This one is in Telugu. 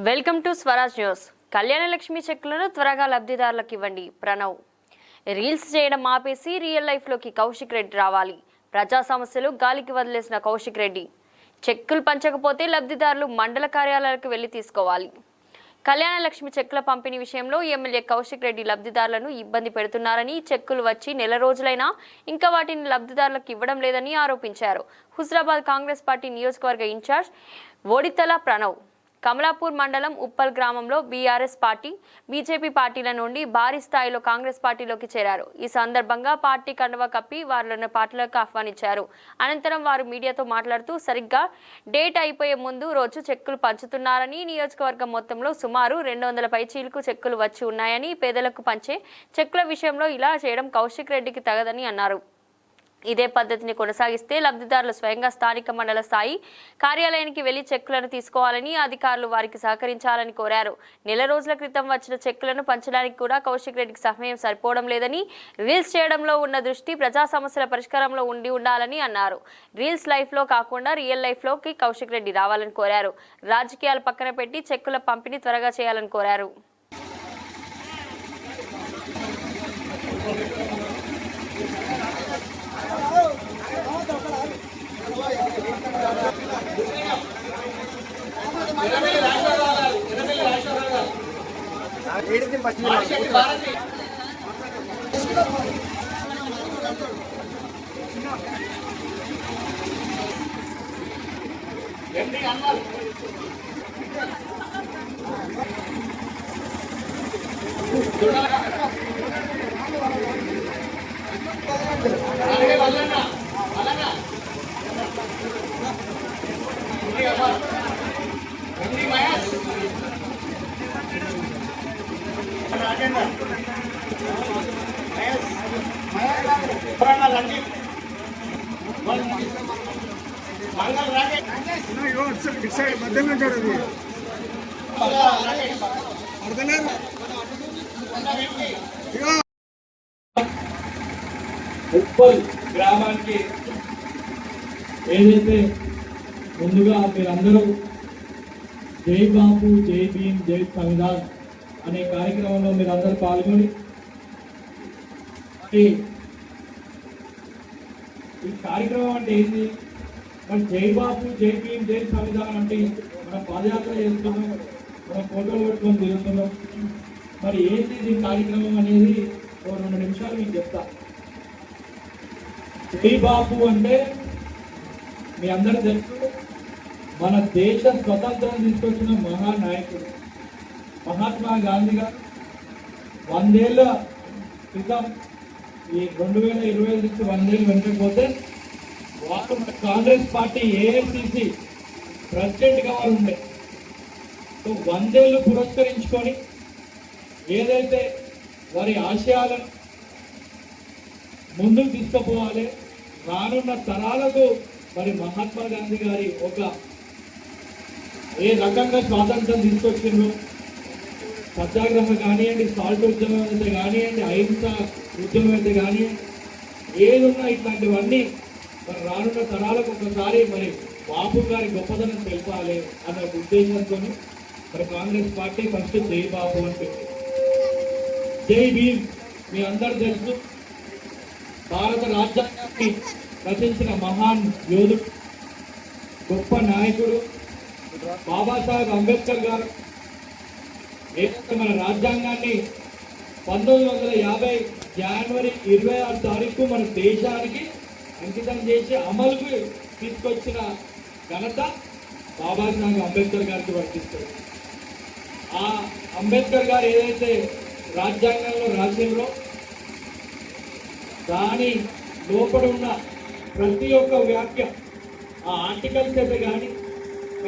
Welcome to Swaraj news. Kalyana Lakshmi చెక్కులను త్వరగా లబ్ధిదారులకు ఇవ్వండి. ప్రణవ్ రీల్స్ చేయడం ఆపేసి రియల్ లైఫ్లోకి కౌశిక్ రెడ్డి రావాలి. ప్రజా సమస్యలు గాలికి వదిలేసిన కౌశిక్ రెడ్డి చెక్కులు పంచకపోతే లబ్ధిదారులు మండల కార్యాలయాలకు వెళ్లి తీసుకోవాలి. కళ్యాణ లక్ష్మి చెక్కుల పంపిణీ విషయంలో ఎమ్మెల్యే కౌశిక్ రెడ్డి లబ్ధిదారులను ఇబ్బంది పెడుతున్నారని, చెక్కులు వచ్చి నెల రోజులైనా ఇంకా వాటిని లబ్ధిదారులకు ఇవ్వడం లేదని ఆరోపించారు. హుజరాబాద్ కాంగ్రెస్ పార్టీ నియోజకవర్గ ఇన్ఛార్జ్ ఓడితల ప్రణవ్ కమలాపూర్ మండలం ఉప్పల్ గ్రామంలో బీఆర్ఎస్ పార్టీ, బీజేపీ పార్టీల నుండి భారీ స్థాయిలో కాంగ్రెస్ పార్టీలోకి చేరారు. ఈ సందర్భంగా పార్టీ కండువా కప్పి వారిని పార్టీలకు ఆహ్వానించారు. అనంతరం వారు మీడియాతో మాట్లాడుతూ సరిగ్గా డేట్ అయిపోయే ముందు రోజు చెక్కులు పంచుతున్నారని, నియోజకవర్గం మొత్తంలో సుమారు 200 పైచీలకు చెక్కులు వచ్చి ఉన్నాయని, పేదలకు పంచే చెక్కుల విషయంలో ఇలా చేయడం కౌశిక్ రెడ్డికి తగదని అన్నారు. ఇదే పద్ధతిని కొనసాగిస్తే లబ్ధిదారులు స్వయంగా స్థానిక మండల స్థాయి కార్యాలయానికి వెళ్లి చెక్కులను తీసుకోవాలని, అధికారులు వారికి సహకరించాలని కోరారు. నెల రోజుల క్రితం వచ్చిన చెక్కులను పంచడానికి కూడా కౌశిక్ రెడ్డికి సమయం సరిపోవడం లేదని, రీల్స్ చేయడంలో ఉన్న దృష్టి ప్రజా సమస్యల పరిష్కారంలో ఉండాలని అన్నారు. రీల్స్ లైఫ్లో కాకుండా రియల్ లైఫ్లోకి కౌశిక్ రెడ్డి రావాలని కోరారు. రాజకీయాలు పక్కన పెట్టి చెక్కుల పంపిణీ త్వరగా చేయాలని కోరారు. ఉప్పల్ గ్రామానికి ఏదైతే ముందుగా మీరందరూ జై బాపు, జై భీమ్, జై సంవిధాన్ అనే కార్యక్రమంలో మీరందరూ పాల్గొని ఈ కార్యక్రమం అంటే ఏంటి? మన జై బాపు, జై భీమ్, జై సంవిధాన్ అంటే మనం పాదయాత్ర చేస్తున్నాం, మనం ఫోటోలు పెట్టుకొని తిరుగుతున్నాం. మరి ఏంటి ఈ కార్యక్రమం అనేది ఓ 2 నిమిషాలు మీకు చెప్తా. జై బాపు అంటే మీ అందరూ తెలుసు, మన దేశ స్వతంత్రం తీసుకొచ్చిన మహానాయకుడు మహాత్మా గాంధీ గారు 100 ఏళ్ల క్రితం ఈ 2025 నుంచి 100 ఏళ్ళు వెనకపోతే వారు మన కాంగ్రెస్ పార్టీ ఏఐసిసి ప్రెసిడెంట్గా వారు ఉండే. 100 ఏళ్ళు పురస్కరించుకొని ఏదైతే వారి ఆశయాలను ముందుకు తీసుకుపోవాలి, రానున్న తరాలకు మరి మహాత్మా గాంధీ గారి ఒక ఏ రకంగా స్వాతంత్రం తీసుకొచ్చిండ్రు, సత్యాగ్రహం కానివ్వండి, సాల్ట్ ఉద్యమం అయితే కానివ్వండి, అహింస ఉద్యమం అయితే కానివ్వండి, ఏదున్నా ఇట్లాంటివన్నీ మరి రానున్న తరాలకు ఒకసారి మరి బాపు గారి గొప్పదనం తెలపాలి అనే ఉద్దేశంతో మరి కాంగ్రెస్ పార్టీ ఫస్ట్ జై బాపు అని పెట్టింది. జై భీమ్ మీ అందరూ తెలుసు, భారత రాజ్యాంగాన్ని రచించిన మహాన్ యోధుడు, గొప్ప నాయకుడు బాబాసాహెబ్ అంబేద్కర్ గారు ఏదైతే మన రాజ్యాంగాన్ని 1950 జనవరి 26 తారీఖు మన దేశానికి అంకితం చేసి అమలుకు తీసుకొచ్చిన ఘనత బాబాసాహెబ్ అంబేద్కర్ గారికి వర్తిస్తుంది. ఆ అంబేద్కర్ గారు ఏదైతే రాజ్యాంగంలో రాసిండ్రో దాని లోపల ఉన్న ప్రతి ఒక్క వ్యాఖ్య, ఆ ఆర్టికల్స్ అయితే కానీ